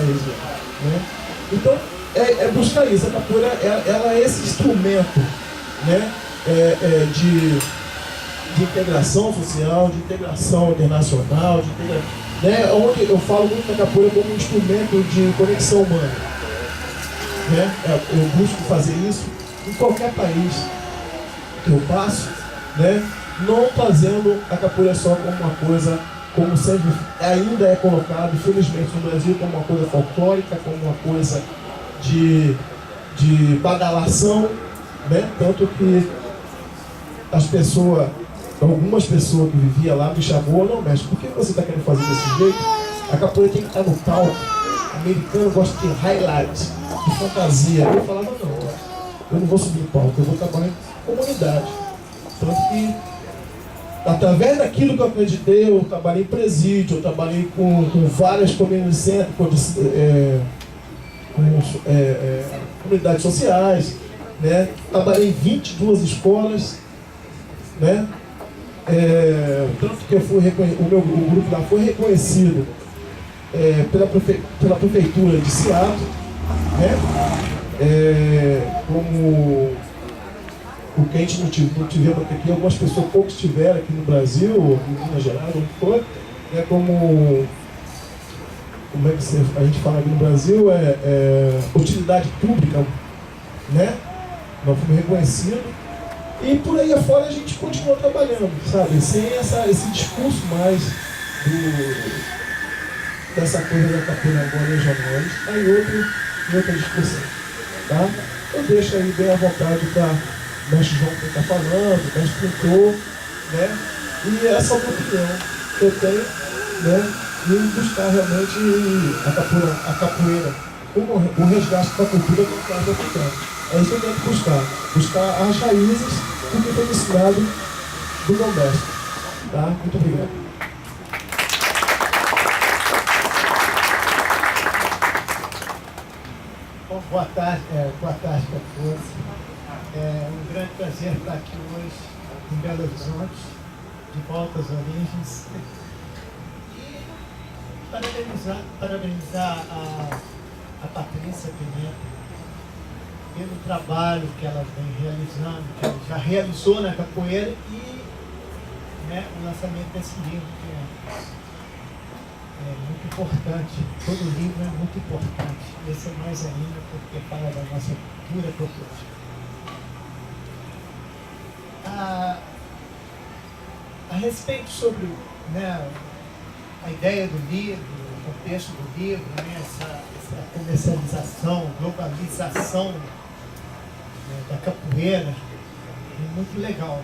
região, né? Então, é buscar isso. A capoeira, ela é esse instrumento, né? De integração social, de integração internacional, né? Onde eu falo muito da capoeira como um instrumento de conexão humana, né? Eu busco fazer isso em qualquer país que eu passo, né? Não fazendo a capoeira só como uma coisa, como sempre ainda é colocado, infelizmente no Brasil, como uma coisa folclórica, como uma coisa de badalação, né? Tanto que algumas pessoas que viviam lá me chamou: não, mestre, por que você está querendo fazer desse jeito? A capoeira tem que estar no palco. O americano gosta de highlight, de fantasia. Eu falava: não, eu não vou subir no palco, eu vou trabalhar em comunidade. Tanto que, através daquilo que eu acreditei, eu trabalhei em presídio, eu trabalhei com várias community centers, comunidades sociais, né? Trabalhei em 22 escolas, né? Tanto que o grupo lá foi reconhecido pela prefeitura de Seattle, né? Como o que a gente não tivemos aqui, algumas pessoas poucos tiveram aqui no Brasil, ou em Minas Gerais, onde foi, né? Como é que a gente fala aqui no Brasil, utilidade pública, né? Nós fomos reconhecidos. E por aí afora a gente continua trabalhando, sabe? Sem esse discurso mais dessa coisa da capoeira agora regional. Está em outra discussão, tá? Eu deixo aí bem à vontade para o mestre João que está falando, o mestre pintor, né? E essa é a minha opinião que eu tenho, né? E buscar realmente a capoeira, o resgate da cultura do caso africano. É isso que eu tenho que buscar as raízes do que foi ensinado do meu mestre. Tá? Muito obrigado. Bom, boa tarde a todos. É um grande prazer estar aqui hoje em Belo Horizonte, de volta às origens. E parabenizar a Patrícia Pimenta pelo trabalho que ela vem realizando, que ela já realizou na capoeira, e, né, o lançamento desse livro, que é muito importante. Todo livro é muito importante. Esse é mais ainda, porque fala da nossa cultura popular. A respeito sobre, né, a ideia do livro, o contexto do livro, né, essa comercialização, globalização, né, da capoeira, é muito legal.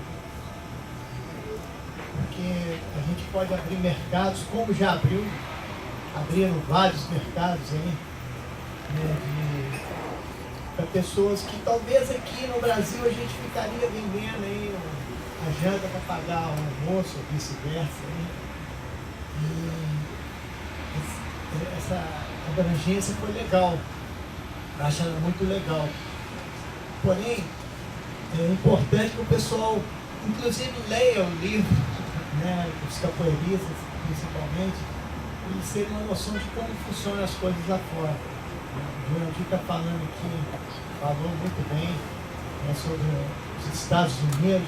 Porque a gente pode abrir mercados, como já abriram vários mercados aí, né, para pessoas que talvez aqui no Brasil a gente ficaria vendendo aí a janta para pagar o almoço, ou vice-versa. E essa abrangência foi legal, eu acho ela muito legal. Porém, é importante que o pessoal, inclusive, leia o livro, né, os capoeiristas principalmente, e terem uma noção de como funcionam as coisas lá fora. O Jurandir está falando aqui, falou muito bem, né, sobre os Estados Unidos,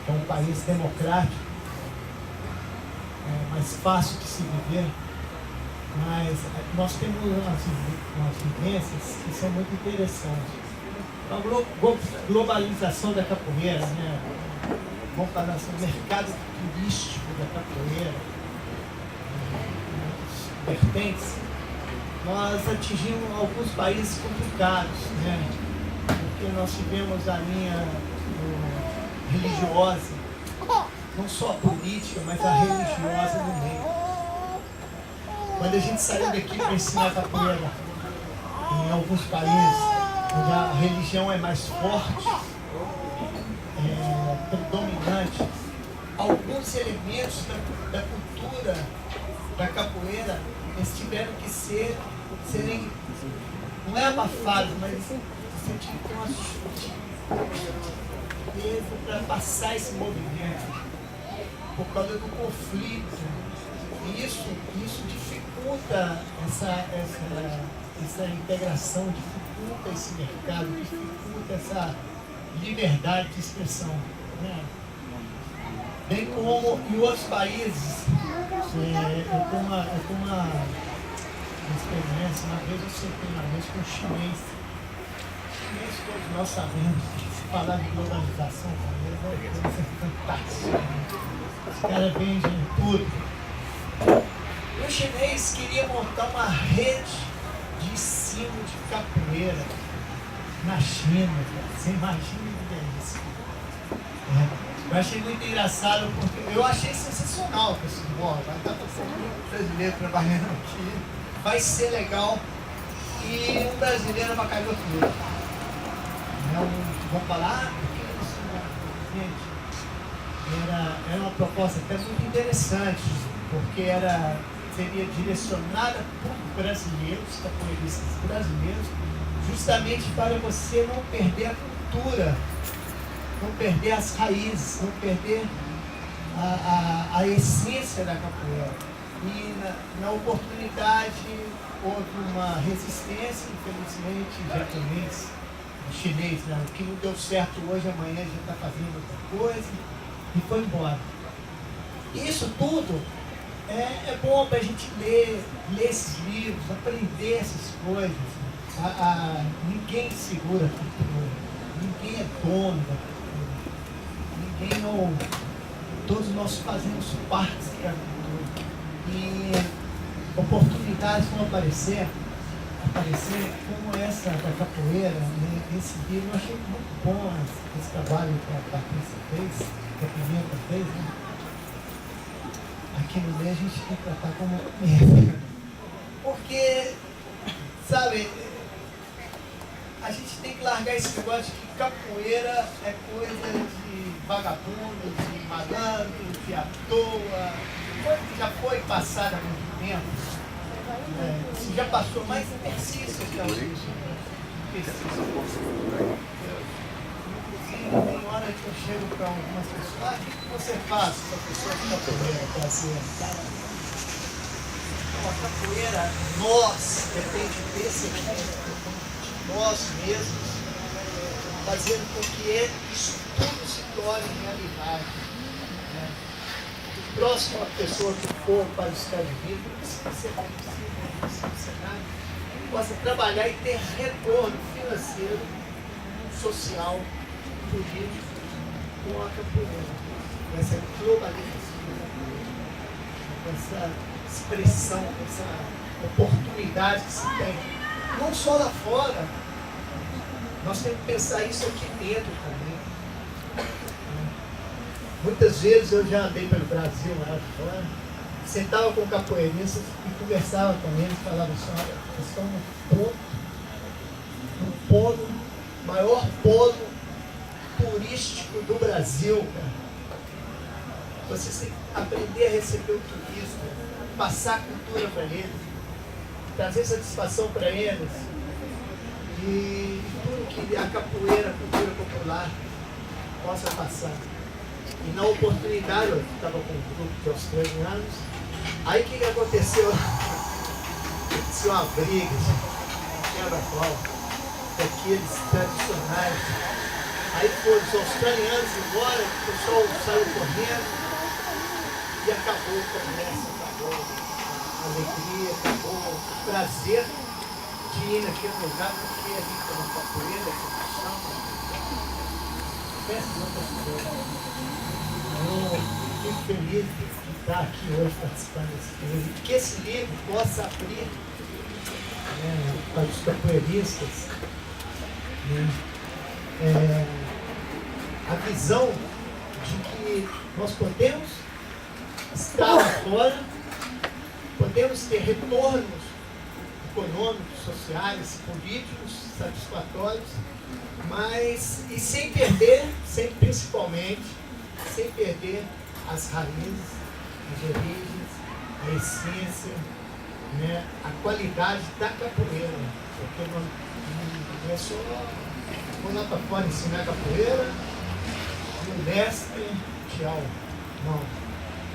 que é um país democrático, mais fácil de se viver, mas nós temos umas vivências que são muito interessantes. A globalização da capoeira, né? Comparação, mercado turístico da capoeira, vertentes, nós atingimos alguns países complicados, né? Porque nós tivemos a linha religiosa, não só a política, mas a religiosa no meio. Quando a gente saiu daqui para ensinar capoeira em alguns países onde a religião é mais forte, predominante, alguns elementos da cultura da capoeira, eles tiveram que serem, não é abafados, mas você tinha que ter uma sutileza para passar esse movimento, por causa do conflito Isso dificulta essa integração, dificulta esse mercado, dificulta essa liberdade de expressão, né? Bem como em outros países, eu tenho uma experiência, uma vez eu sentei uma vez com um chinês. Chinês, todos nós sabemos, se falar de globalização, é uma coisa fantástica. Os caras vendem tudo. E o chinês queria montar uma rede de ensino de capoeira na China. Você imagina que é isso. Eu achei muito engraçado, porque eu achei sensacional que esse vai estar todo brasileiro trabalhando aqui, vai ser legal, e um brasileiro vai cair do outro lado. Vamos falar, porque isso, gente, era uma proposta até muito interessante, porque seria direcionada por brasileiros, capoeiristas brasileiros, justamente para você não perder a cultura, não perder as raízes, não perder a essência da capoeira. E na oportunidade houve uma resistência, infelizmente, japonês, chinês, né? O que não deu certo hoje, amanhã a gente está fazendo outra coisa, e foi embora. Isso tudo é bom para a gente ler esses livros, aprender essas coisas. Ninguém segura a cultura, ninguém é dono da cultura. Todos nós fazemos parte da cultura, e oportunidades vão aparecer como essa da capoeira, né? Esse livro eu achei muito bom, esse trabalho que a Patrícia fez, que a Pimenta fez, né? Aqui no meio a gente tem que tratar como merda, porque, sabe, a gente tem que largar esse negócio de que capoeira é coisa de vagabundo, de malandro, de à toa, coisa que já foi passada há muito tempo. Se já passou, mas persiste até hoje. Inclusive, tem hora que eu chego para algumas pessoas, o que você faz com a pessoa de capoeira? A capoeira, nós, depende desse aqui, nós mesmos, fazendo com que isso tudo se torne realidade. Né? O próximo pessoa que for para os Estados Unidos, se você possa trabalhar e ter retorno financeiro, social, político com a capoeira, com essa globalização, com essa expressão, com essa oportunidade que se tem, não só lá fora, nós temos que pensar isso aqui dentro também. Muitas vezes eu já andei pelo Brasil lá fora, sentava com capoeiristas e conversava com eles, falava assim, olha, nós estamos no polo, maior polo turístico do Brasil, cara. Vocês têm que aprender a receber o turista, passar a cultura para eles, trazer satisfação para eles, e tudo que a capoeira, a cultura popular possa passar. E na oportunidade, eu estava com um grupo de australianos, aí o que aconteceu? Aconteceu uma briga, quebra-pau, daqueles tradicionais. Aí foram os australianos embora, o pessoal saiu correndo e acabou o comércio, acabou a alegria, acabou o prazer de ir naquele lugar, porque a gente tem uma capoeira, que chama, essas outras coisas. Eu fico feliz de estar aqui hoje participando desse livro, que esse livro possa abrir para os capoeiristas a visão de que nós podemos estar lá fora, podemos ter retornos econômicos, sociais, políticos, satisfatórios, mas e sem perder, principalmente, sem perder as raízes, as origens, a essência, né, a qualidade da capoeira, porque não é só vou lá para fora ensinar capoeira e o mestre, tchau. Não.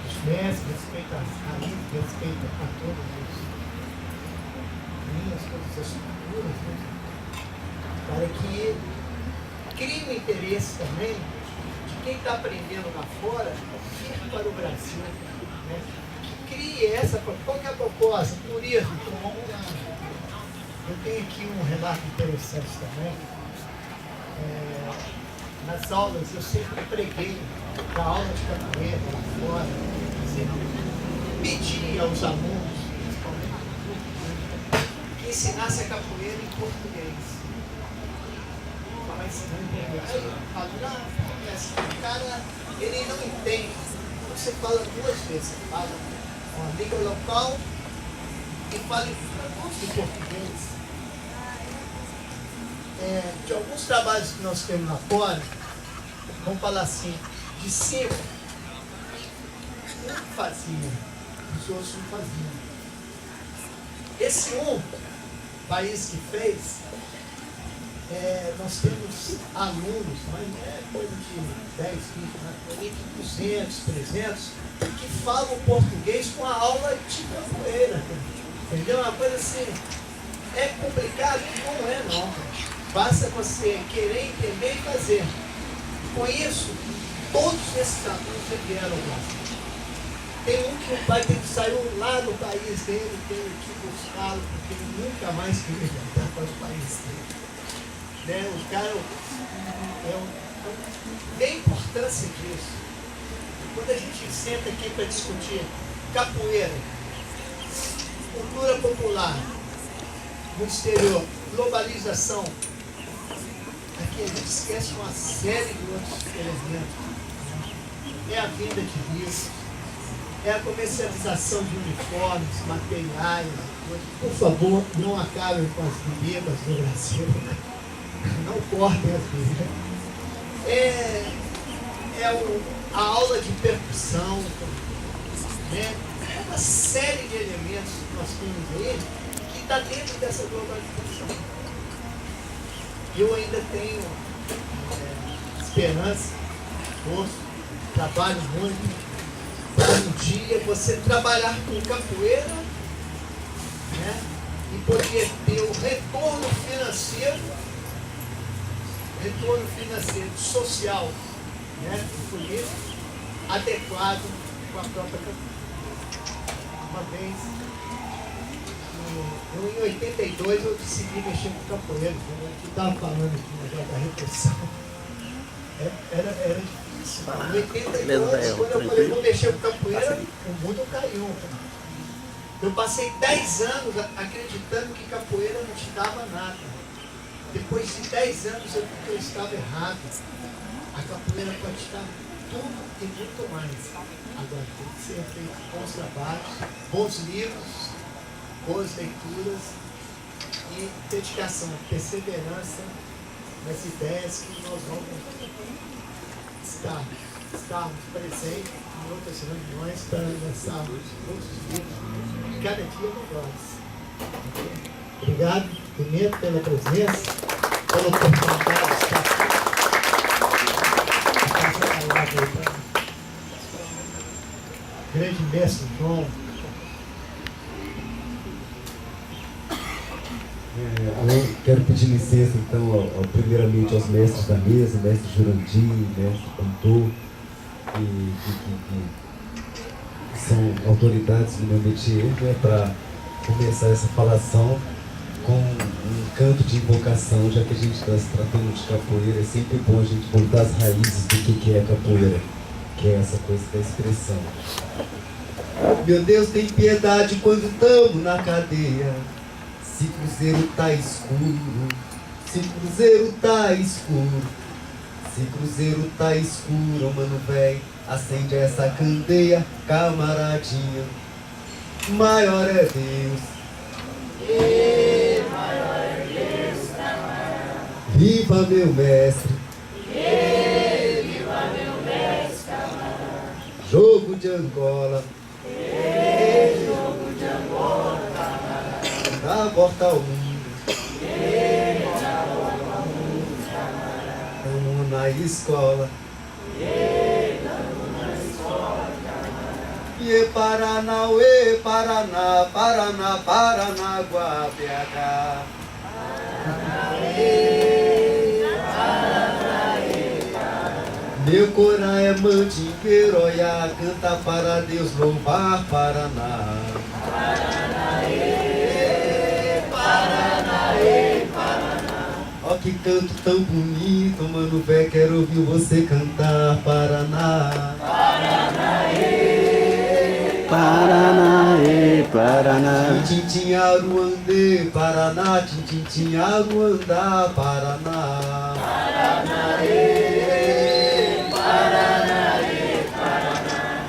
os mestres, respeita as raízes, respeita a todas as linhas, todas as culturas, né? Para que crie um interesse também de quem está aprendendo lá fora vir para o Brasil, né? Que crie essa, qual que é a proposta? Turismo. Eu tenho aqui um relato interessante também. Nas aulas eu sempre preguei da aula de capoeira lá fora, sempre pedi aos alunos, principalmente, que ensinasse a capoeira em português. Mas aí eu falo, não, esse cara, ele não entende. Você fala duas vezes, você fala uma língua local e fala em português. De alguns trabalhos que nós temos lá fora, vamos falar assim, de 5, um fazia, os outros não faziam. Esse país que fez, nós temos alunos, mas é coisa de 10, 20, 200, 300, que falam português com a aula de capoeira, entendeu? Uma coisa assim, é complicado? Não é não. Basta você querer entender e fazer. Com isso, todos esses alunos vieram ao Brasil. Tem um que o pai saiu lá do país dele, teve que buscá-lo, porque ele nunca mais queria voltar para o país dele. O cara vê a importância disso. Quando a gente senta aqui para discutir capoeira, cultura popular, no exterior, globalização, aqui a gente esquece uma série de outros elementos. É a vinda de livros, é a comercialização de uniformes, materiais. Por favor, não acabem com as bebas do Brasil. Não cortem as bebas. A aula de percussão, né? É uma série de elementos que nós temos aí que está dentro dessa globalização. Eu ainda tenho esperança, esforço, trabalho muito para um dia você trabalhar com capoeira, né, e poder ter o retorno financeiro, social, né, político, adequado com a própria capoeira. Uma vez, em 82, eu decidi mexer com capoeira. Eu estava falando aqui da repressão. Era difícil. Em 82, quando eu falei, vou mexer com capoeira, o mundo caiu. Eu passei 10 anos acreditando que capoeira não te dava nada. Depois de 10 anos eu vi que eu estava errado. A capoeira pode te dar tudo e muito mais. Agora tem que ser feito bons trabalhos, bons livros, boas leituras e dedicação, perseverança nas ideias que nós vamos estarmos presentes em outras reuniões para lançarmos outros livros, cada dia melhores. Obrigado, primeiro, pela presença, pela oportunidade de estar aqui. Passar a palavra aí para o grande mestre João. Quero pedir licença, então, primeiramente aos mestres da mesa, mestre Jurandir, mestre Pantu, que são autoridades no meu métier, né, para começar essa falação com um canto de invocação, já que a gente está se tratando de capoeira. É sempre bom a gente voltar às raízes do que é a capoeira, que é essa coisa da expressão. Meu Deus, tem piedade quando estamos na cadeia. Se cruzeiro tá escuro, se cruzeiro tá escuro, se cruzeiro tá escuro, mano véi, acende essa candeia, camaradinha. Maior é Deus, Maior é Deus, camarada. Viva meu mestre, Viva meu mestre, camarada. Jogo de Angola, Jogo de Angola, camarada. dá volta ao mundo, Dá volta ao mundo, camarada. tamo na escola, Tamo na escola, camarada. E Paranauê, Paraná, Paraná, Paranaguá, BH. Meu corá é mandingueiro, olha, canta para Deus louvar Paraná. Ó que canto tão bonito, mano, vé, quero ouvir você cantar Paraná. Paranaê, Paraná. Tintim, Aruandê, Paraná, tintim, Aruandá, Paraná.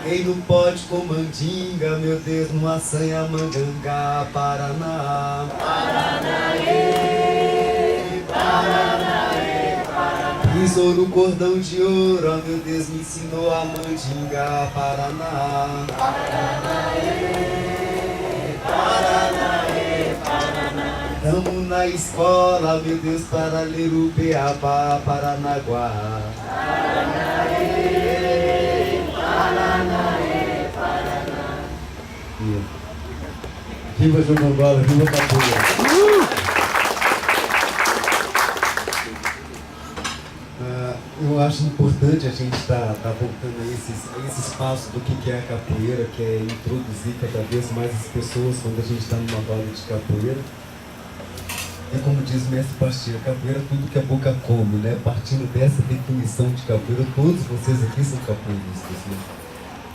Quem não pode com mandinga, meu Deus, não assanha mangangá, Paraná. Pisou no cordão de ouro, ó, meu Deus, me ensinou a mandinga, Paraná. Tamo na escola, meu Deus, para ler o Beabá, Paranaguá. Viva João Gongola, viva Capoeira. Eu acho importante a gente estar voltando a esse espaço do que é a capoeira, que é introduzir cada vez mais as pessoas quando a gente está numa roda de capoeira. E como diz o mestre Pastinha, capoeira é tudo que a boca come, né? Partindo dessa definição de capoeira, todos vocês aqui são capoeiristas, né?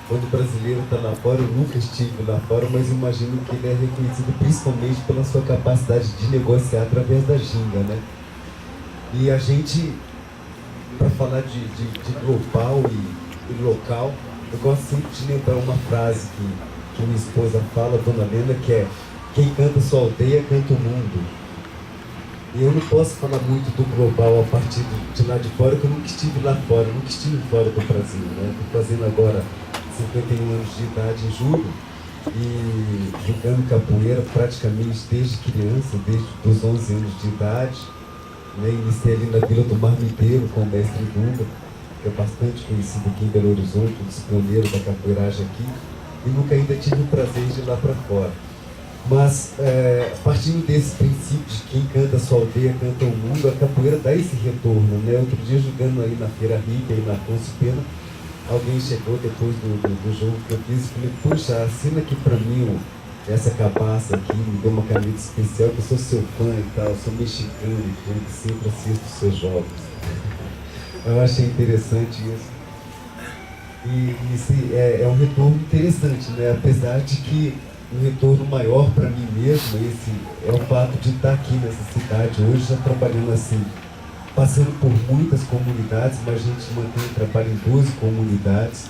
Quando o brasileiro está lá fora, eu nunca estive lá fora, mas imagino que ele é reconhecido principalmente pela sua capacidade de negociar através da ginga, né? E a gente, para falar de global e local, eu gosto sempre de lembrar uma frase que minha esposa fala, Dona Lena, que é: quem canta sua aldeia, canta o mundo. E eu não posso falar muito do global a partir de lá de fora, porque eu nunca estive lá fora, nunca estive fora do Brasil, né? Estou fazendo agora 51 anos de idade em julho e jogando capoeira praticamente desde criança, desde os 11 anos de idade. Né? Iniciei ali na Vila do Marmiteiro com o mestre Dunga, que é bastante conhecido aqui em Belo Horizonte, um dos pioneiros da capoeiragem aqui, e nunca ainda tive o prazer de ir lá para fora. Mas, partindo desse princípio de quem canta a sua aldeia, canta o mundo, a capoeira dá esse retorno, né? Outro dia, jogando aí na Feira Rica, aí na Afonso Pena, alguém chegou depois do jogo que eu fiz e falei: puxa, assina aqui pra mim essa cabaça aqui, me deu uma caneta especial, que eu sou seu fã e tal, sou mexicano e tudo, sempre assisto os seus jogos. Eu achei interessante isso. E esse é um retorno interessante, né? Apesar de que um retorno maior para mim mesmo, esse é o fato de estar aqui nessa cidade hoje, já trabalhando assim, passando por muitas comunidades, mas a gente mantém o trabalho em 12 comunidades,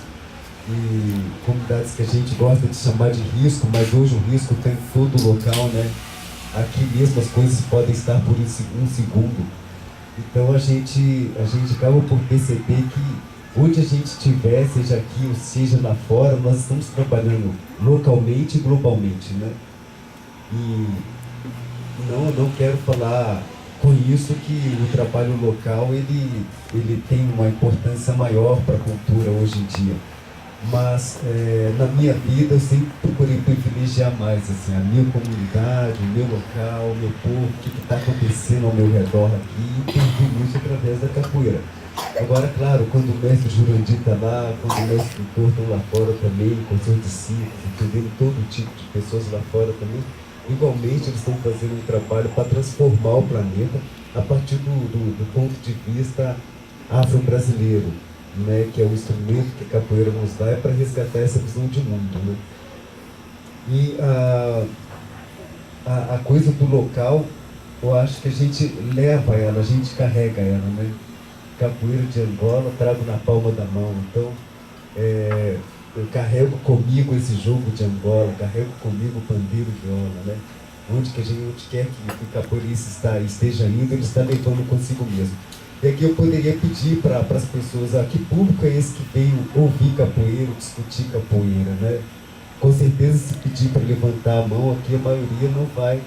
e comunidades que a gente gosta de chamar de risco, mas hoje o risco está em todo o local, né? Aqui mesmo as coisas podem estar por um segundo. Então a gente acaba por perceber que onde a gente estiver, seja aqui ou seja lá fora, nós estamos trabalhando localmente e globalmente, né? E não quero falar com isso que o trabalho local ele tem uma importância maior para a cultura hoje em dia. Mas na minha vida eu sempre procurei privilegiar mais assim, a minha comunidade, o meu local, o meu povo, o que está acontecendo ao meu redor aqui, e entendi isso através da capoeira. Agora, claro, quando o mestre Jurandir está lá, quando o mestre Doutor estão lá fora também, com seus discípulos, entendendo todo tipo de pessoas lá fora também, igualmente eles estão fazendo um trabalho para transformar o planeta a partir do ponto de vista afro-brasileiro, né, que é o instrumento que a capoeira nos dá, é para resgatar essa visão de mundo, né? E a coisa do local, eu acho que a gente leva ela, a gente carrega ela, né? Capoeira de Angola, trago na palma da mão. Então, eu carrego comigo esse jogo de Angola, carrego comigo o pandeiro e viola, né? Onde quer que o capoeirista esteja indo, ele está levando consigo mesmo. E aqui eu poderia pedir para as pessoas: que público é esse que veio ouvir capoeira, discutir capoeira, né? Com certeza, se pedir para levantar a mão aqui, a maioria não vai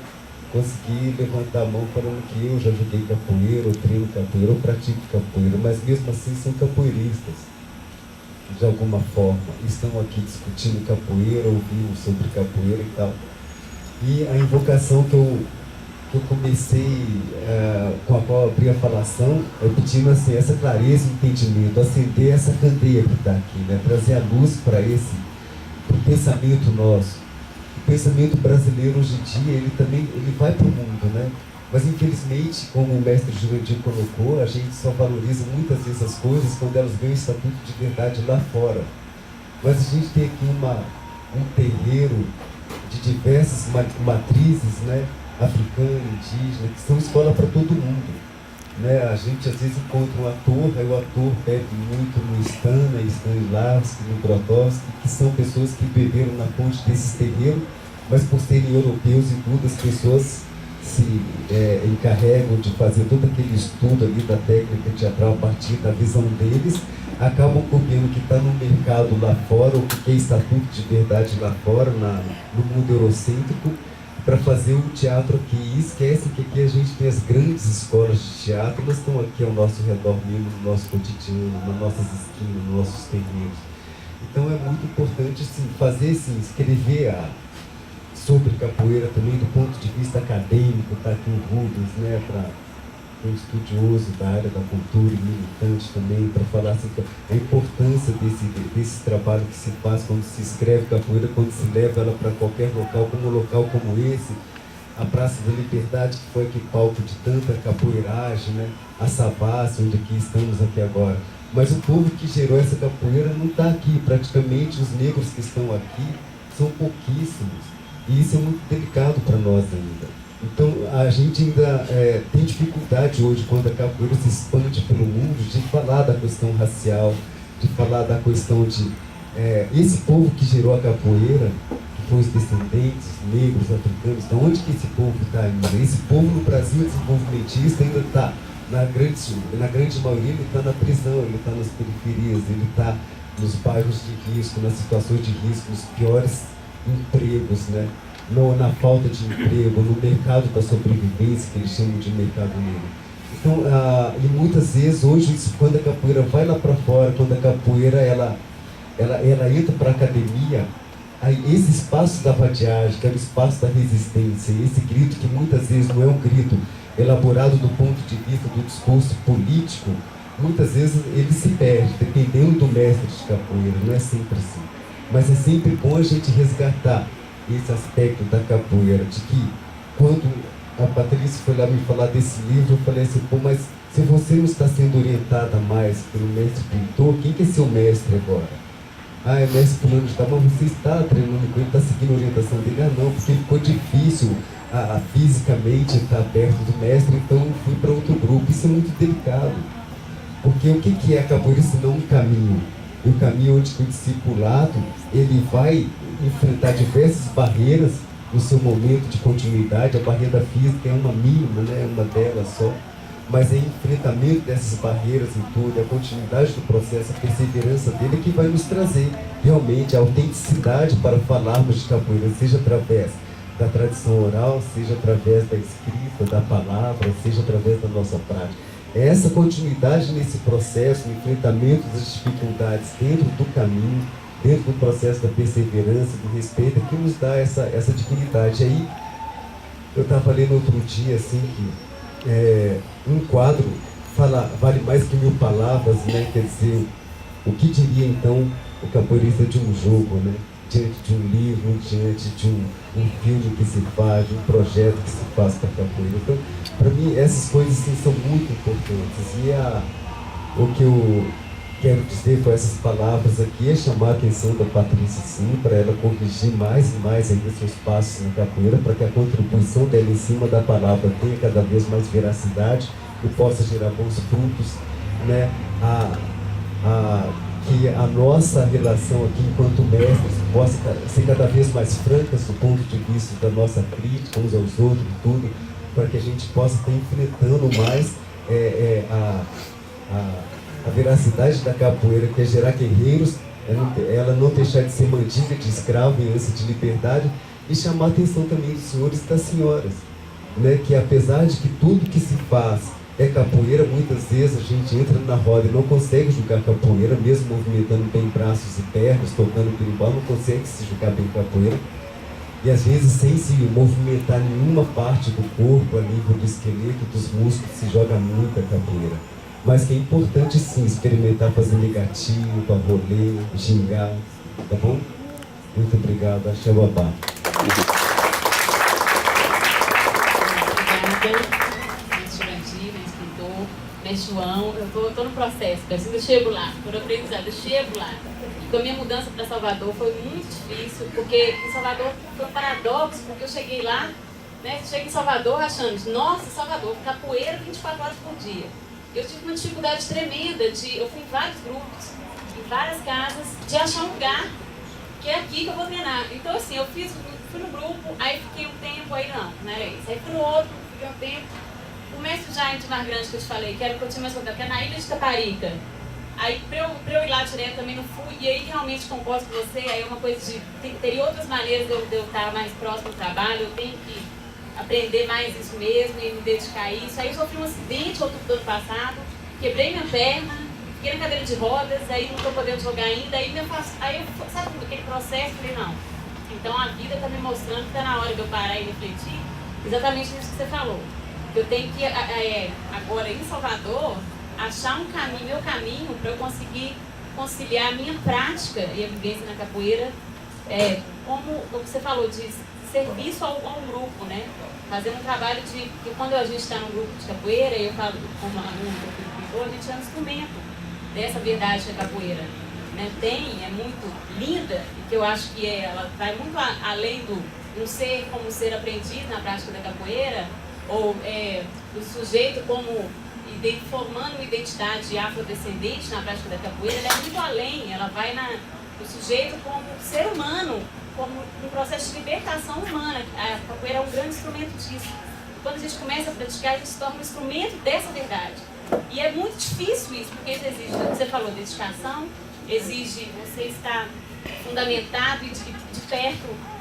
conseguir levantar a mão falando que eu já joguei capoeira, ou treino capoeira, ou pratico capoeira, mas mesmo assim são capoeiristas. de alguma forma, estão aqui discutindo capoeira, ouvindo sobre capoeira e tal. E a invocação que eu comecei, com a qual abri a falação, é pedindo assim, essa clareza e entendimento, acender essa candeia que está aqui, né? Trazer a luz para o pensamento nosso. O pensamento brasileiro hoje em dia, ele vai para o mundo, né? Mas infelizmente, como o mestre Jurandir colocou, a gente só valoriza muitas vezes as coisas quando elas ganham estatuto de verdade lá fora. Mas a gente tem aqui um terreiro de diversas matrizes, né? Africana, indígena, que são escola para todo mundo, né? A gente às vezes encontra um ator, aí o ator bebe muito no Stanislavski, no Grotowski, que são pessoas que beberam na fonte desses terreiros, mas por serem europeus e tudo, as pessoas se encarregam de fazer todo aquele estudo ali da técnica teatral a partir da visão deles, acabam copiando o que está no mercado lá fora, o que é estatuto de verdade lá fora, no mundo eurocêntrico, para fazer um teatro aqui. E esquecem que aqui a gente tem as grandes escolas de teatro, elas estão aqui ao nosso redor mesmo, no nosso cotidiano, nas nossas esquinas, nos nossos terreiros. Então é muito importante assim, fazer assim, escrever sobre capoeira também do ponto de vista acadêmico. Está aqui o Rubens, né, um estudioso da área da cultura e militante também, para falar assim, a importância desse trabalho que se faz quando se escreve capoeira, quando se leva ela para qualquer local, como um local como esse, a Praça da Liberdade, que foi aqui palco de tanta capoeiragem, né? A Savassi, onde aqui estamos aqui agora. Mas o povo que gerou essa capoeira não está aqui, praticamente os negros que estão aqui são pouquíssimos, e isso é muito delicado para nós ainda. Então, a gente ainda tem dificuldade hoje, quando a capoeira se expande pelo mundo, de falar da questão racial, de falar da questão de... esse povo que gerou a capoeira, que foram os descendentes negros, africanos, então onde que esse povo está ainda? Esse povo no Brasil desenvolvimentista ainda está, na grande maioria, ele está na prisão, ele está nas periferias, ele está nos bairros de risco, nas situações de risco, nos piores empregos, né? Na falta de emprego, no mercado da sobrevivência, que eles chamam de mercado negro. Então, e muitas vezes, hoje, quando a capoeira vai lá para fora, quando a capoeira ela entra para a academia, aí esse espaço da vadiagem, que é o espaço da resistência, esse grito que muitas vezes não é um grito elaborado do ponto de vista do discurso político, muitas vezes ele se perde, dependendo do mestre de capoeira, não é sempre assim. Mas é sempre bom a gente resgatar esse aspecto da capoeira, de que quando a Patrícia foi lá me falar desse livro, eu falei assim, pô, mas se você não está sendo orientada mais pelo mestre pintor, quem que é seu mestre agora? É mestre fulano de tal, mas você está treinando com ele, está seguindo a orientação dele? Não, porque ficou difícil fisicamente estar perto do mestre, então eu fui para outro grupo. Isso é muito delicado, porque o que é a capoeira se não um caminho? E o caminho onde o discipulado, ele vai enfrentar diversas barreiras no seu momento de continuidade. A barreira física é uma mínima, né? É uma delas só, mas é o enfrentamento dessas barreiras e tudo, a continuidade do processo, a perseverança dele que vai nos trazer realmente a autenticidade para falarmos de capoeira, seja através da tradição oral, seja através da escrita, da palavra, seja através da nossa prática. É essa continuidade nesse processo, no enfrentamento das dificuldades dentro do caminho, dentro do processo da perseverança, do respeito, que nos dá essa dignidade. Aí, eu estava lendo outro dia, assim, que um quadro vale mais que 1000 palavras, né? Quer dizer, o que diria, então, o capoeirista de um jogo, né? Diante de um livro, diante de um filme que se faz, de um projeto que se faz para a capoeira. Então, para mim, essas coisas assim, são muito importantes. E o que eu quero dizer com essas palavras aqui é chamar a atenção da Patrícia, sim, para ela corrigir mais e mais ainda seus passos na capoeira, para que a contribuição dela em cima da palavra tenha cada vez mais veracidade e possa gerar bons frutos, né? Que a nossa relação aqui enquanto mestres possa ser cada vez mais francas do ponto de vista da nossa crítica uns aos outros e tudo, para que a gente possa estar enfrentando mais a veracidade da capoeira, que é gerar guerreiros, ela não deixar de ser mandinga de escravo em ânsia de liberdade, e chamar a atenção também dos senhores e das senhoras, né? Que apesar de que tudo que se faz é capoeira, muitas vezes a gente entra na roda e não consegue jogar capoeira, mesmo movimentando bem braços e pernas, tocando berimbau, não consegue se jogar bem capoeira. E às vezes sem se movimentar nenhuma parte do corpo, a nível do esqueleto, dos músculos, se joga muita capoeira. Mas que é importante sim experimentar fazer negatinho, rolê, gingar, tá bom? Muito obrigado, Axé Babá. Mestre João, eu tô no processo, eu chego lá, por aprendizado, eu chego lá. E com a minha mudança para Salvador foi muito difícil, porque em Salvador foi um paradoxo, porque eu cheguei lá, né, cheguei em Salvador achando, nossa, Salvador, capoeira 24 horas por dia. Eu tive uma dificuldade tremenda, eu fui em vários grupos, em várias casas, de achar um lugar que é aqui que eu vou treinar. Então assim, eu fui no grupo, aí fiquei um tempo, aí não era isso. Aí fui no outro, fiquei um tempo. O mestre Jaime de Mar Grande que eu te falei, que era o que eu tinha mais vontade, que é na Ilha de Taparica. Aí pra eu ir lá direto também não fui, e aí realmente concordo com você, aí é uma coisa de... Teria outras maneiras de eu estar mais próximo do trabalho, eu tenho que aprender mais isso mesmo e me dedicar a isso. Aí eu sofri um acidente outubro do ano passado, quebrei minha perna, fiquei na cadeira de rodas, aí não estou podendo jogar ainda, aí eu, sabe aquele processo? Eu falei, não, então a vida está me mostrando que está na hora de eu parar e refletir exatamente nisso que você falou. Eu tenho que, agora em Salvador, achar um caminho, meu caminho, para eu conseguir conciliar a minha prática e a vivência na capoeira, como o que você falou, de serviço a um grupo, né? Fazer um trabalho de... Porque quando a gente está num grupo de capoeira, e eu falo como aluno do a gente é um instrumento dessa verdade que é a capoeira. Né? É muito linda, e que eu acho que ela vai muito além do um ser como ser aprendiz na prática da capoeira, ou o sujeito como formando uma identidade afrodescendente na prática da capoeira, ela é muito além, ela vai no sujeito como ser humano, como um processo de libertação humana. A capoeira é um grande instrumento disso. E quando a gente começa a praticar, a gente se torna um instrumento dessa verdade. E é muito difícil isso, porque isso exige, você falou, dedicação, exige você estar fundamentado e de perto,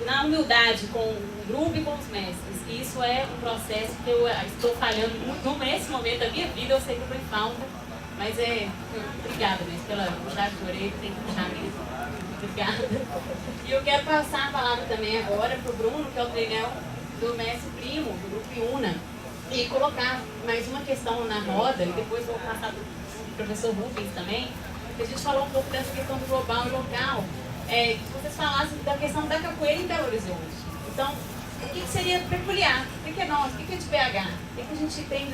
na humildade com o grupo e com os mestres. E isso é um processo que eu estou falhando muito nesse momento da minha vida. Eu sei que eu estou em falta, mas obrigada mesmo pela puxada de orelha, tem que puxar mesmo. Obrigada. E eu quero passar a palavra também agora para o Bruno, que é o treinador do mestre Primo, do grupo Iuna, e colocar mais uma questão na roda, e depois vou passar para o professor Rubens também, que a gente falou um pouco dessa questão do global e local, que vocês falassem da questão da capoeira em Belo Horizonte. Então, o que seria peculiar? O que é nós? O que é de BH? O que a gente tem?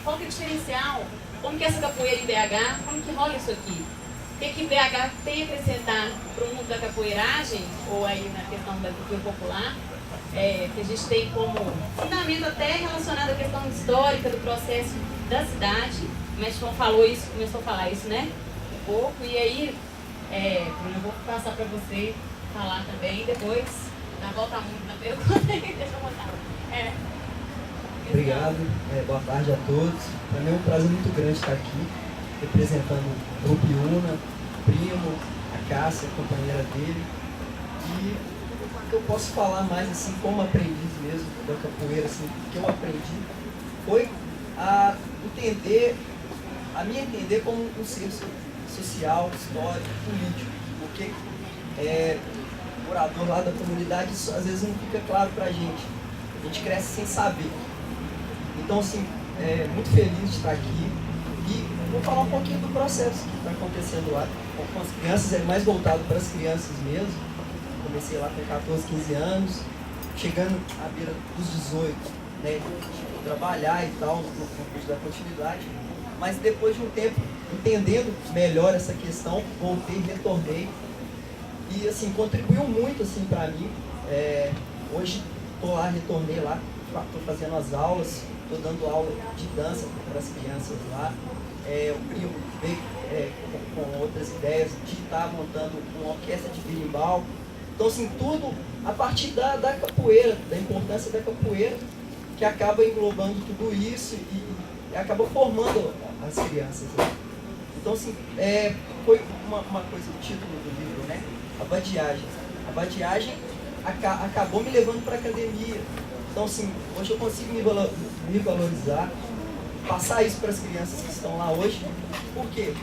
Qual que é o diferencial? Como que é essa capoeira em BH? Como que rola isso aqui? O que BH tem a acrescentar para o mundo da capoeiragem, ou aí na questão da cultura popular, que a gente tem como fundamento até relacionado à questão histórica do processo da cidade. O mestre João começou a falar isso, né? Um pouco, e aí, eu vou passar para você falar também, depois, na volta muito na pergunta, deixa eu botar. Obrigado, boa tarde a todos. Para mim é um prazer muito grande estar aqui, representando o Grupo Iuna, o Primo, a Cássia, a companheira dele. E o que eu posso falar mais, assim, como aprendiz mesmo da capoeira, assim, o que eu aprendi foi a me entender como um ser social, histórico, político. Porque o morador lá da comunidade, isso às vezes não fica claro pra gente. A gente cresce sem saber. Então, assim, muito feliz de estar aqui. E vou falar um pouquinho do processo que está acontecendo lá com as crianças, mais voltado para as crianças mesmo. Comecei lá com 14, 15 anos, chegando à beira dos 18, né, de trabalhar e tal, no curso da continuidade. Mas depois de um tempo, entendendo melhor essa questão, voltei, retornei. E, assim, contribuiu muito, assim, para mim. Hoje, estou lá, retornei lá, estou fazendo as aulas, estou dando aula de dança para as crianças lá. O Primo veio com outras ideias de estar montando uma orquestra de berimbau. Então, assim, tudo a partir da capoeira, da importância da capoeira, que acaba englobando tudo isso e acaba formando as crianças, né? Então, assim, foi uma coisa do título do livro, né? A vadiagem. A vadiagem acabou me levando para a academia. Então, assim, hoje eu consigo me valorizar, passar isso para as crianças que estão lá hoje. Por quê?